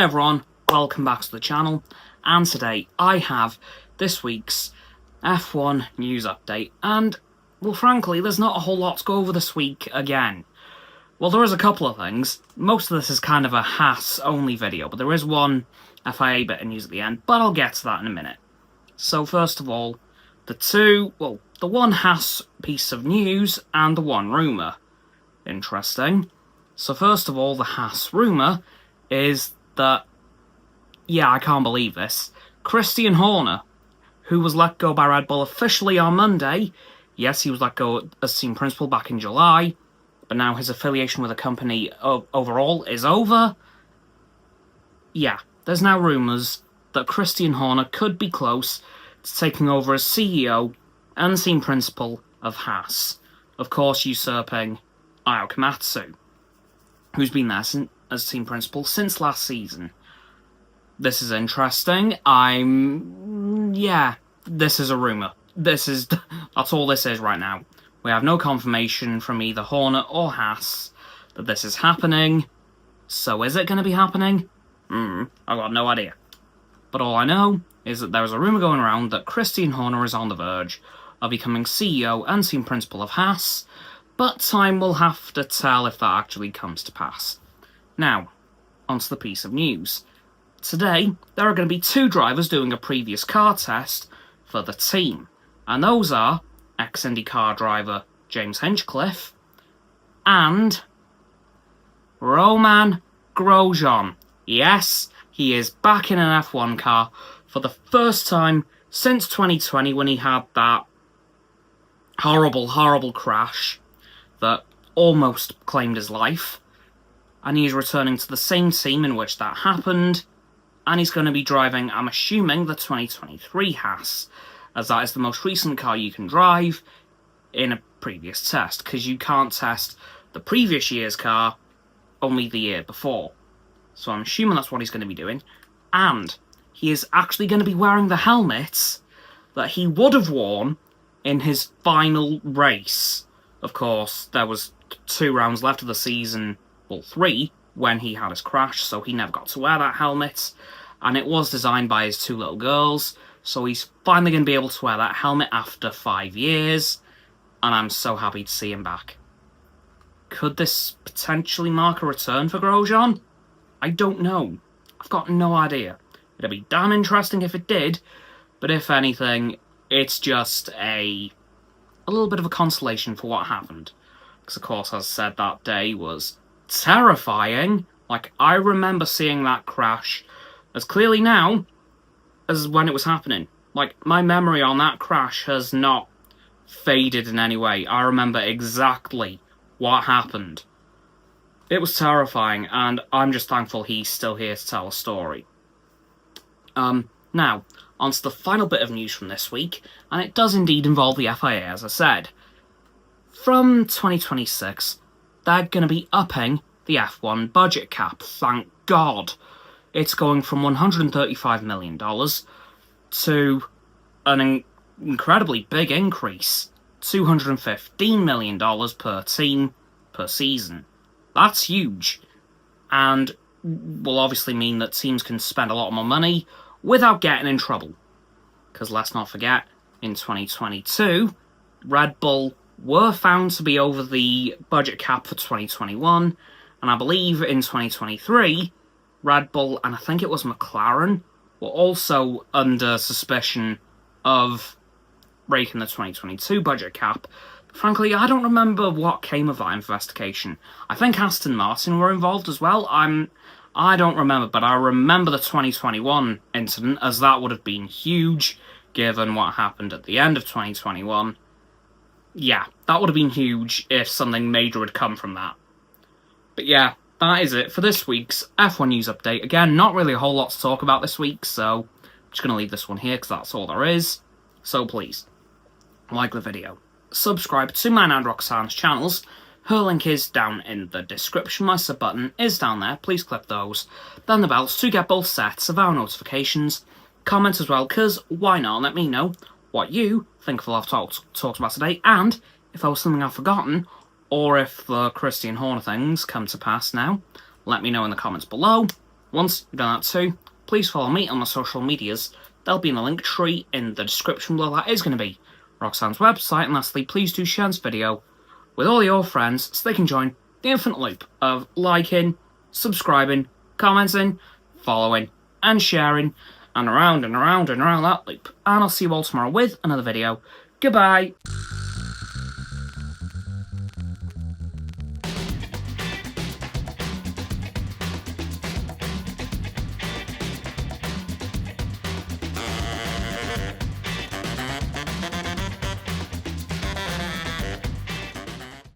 Hi everyone, welcome back to the channel, and today I have this week's F1 news update, and, well frankly, there's not a whole lot to go over this week again. Well, there is a couple of things. Most of this is kind of a Haas only video, but there is one FIA bit of news at the end, but I'll get to that in a minute. So first of all, the one Haas piece of news and the one rumour. Interesting. So first of all, the Haas rumour is that, yeah, I can't believe this, Christian Horner, who was let go by Red Bull officially on Monday, yes, he was let go as team principal back in July, but now his affiliation with the company overall is over. Yeah, there's now rumours that Christian Horner could be close to taking over as CEO and team principal of Haas, of course usurping Ayao Komatsu, who's been there as team principal since last season. This is interesting. This is a rumour. That's all this is right now. We have no confirmation from either Horner or Haas that this is happening. So is it going to be happening? I've got no idea. But all I know is that there is a rumour going around that Christian Horner is on the verge of becoming CEO and team principal of Haas, but time will have to tell if that actually comes to pass. Now, onto the piece of news. Today, there are going to be two drivers doing a previous car test for the team, and those are ex-IndyCar driver James Hinchcliffe and Roman Grosjean. Yes, he is back in an F1 car for the first time since 2020 when he had that horrible crash that almost claimed his life. And he's returning to the same team in which that happened, and he's going to be driving, I'm assuming, the 2023 Haas, as that is the most recent car you can drive in a previous test, because you can't test the previous year's car, only the year before. So I'm assuming that's what he's going to be doing, and he is actually going to be wearing the helmets that he would have worn in his final race. Of course, there was 2 rounds left of the season, well 3, when he had his crash, so he never got to wear that helmet, and it was designed by his 2 little girls, so he's finally going to be able to wear that helmet after 5 years, and I'm so happy to see him back. Could this potentially mark a return for Grosjean? I don't know. I've got no idea. It'd be damn interesting if it did, but if anything, it's just a little bit of a consolation for what happened. Because, of course, as I said, that day was terrifying. Like, I remember seeing that crash as clearly now as when it was happening. Like, my memory on that crash has not faded in any way. I remember exactly what happened. It was terrifying, and I'm just thankful he's still here to tell a story. Now, onto the final bit of news from this week, and it does indeed involve the FIA, as I said. From 2026, they're going to be upping the F1 budget cap, thank God. It's going from $135 million to an incredibly big increase, $215 million per team per season. That's huge, and will obviously mean that teams can spend a lot more money without getting in trouble. Because let's not forget, in 2022, Red Bull were found to be over the budget cap for 2021, and I believe in 2023, Red Bull, and I think it was McLaren, were also under suspicion of breaking the 2022 budget cap. Frankly, I don't remember what came of that investigation. I think Aston Martin were involved as well. I don't remember, but I remember the 2021 incident, as that would have been huge, given what happened at the end of 2021. Yeah, that would have been huge if something major had come from that. But yeah, that is it for this week's F1 news update. Again, not really a whole lot to talk about this week, so I'm just going to leave this one here because that's all there is. So please, like the video. Subscribe to mine and Roxanne's channels. Her link is down in the description. My sub button is down there. Please click those. Then the bells to get both sets of our notifications. Comment as well, because why not? Let me know what you think of what I've talked about today, and if there was something I've forgotten, or if the Christian Horner things come to pass now, let me know in the comments below. Once you've done that too, please follow me on the social medias. There'll be in the link tree in the description below. That is going to be Roxanne's website. And lastly, please do share this video with all your friends so they can join the infinite loop of liking, subscribing, commenting, following, and sharing, and around and around and around that loop. And I'll see you all tomorrow with another video. Goodbye!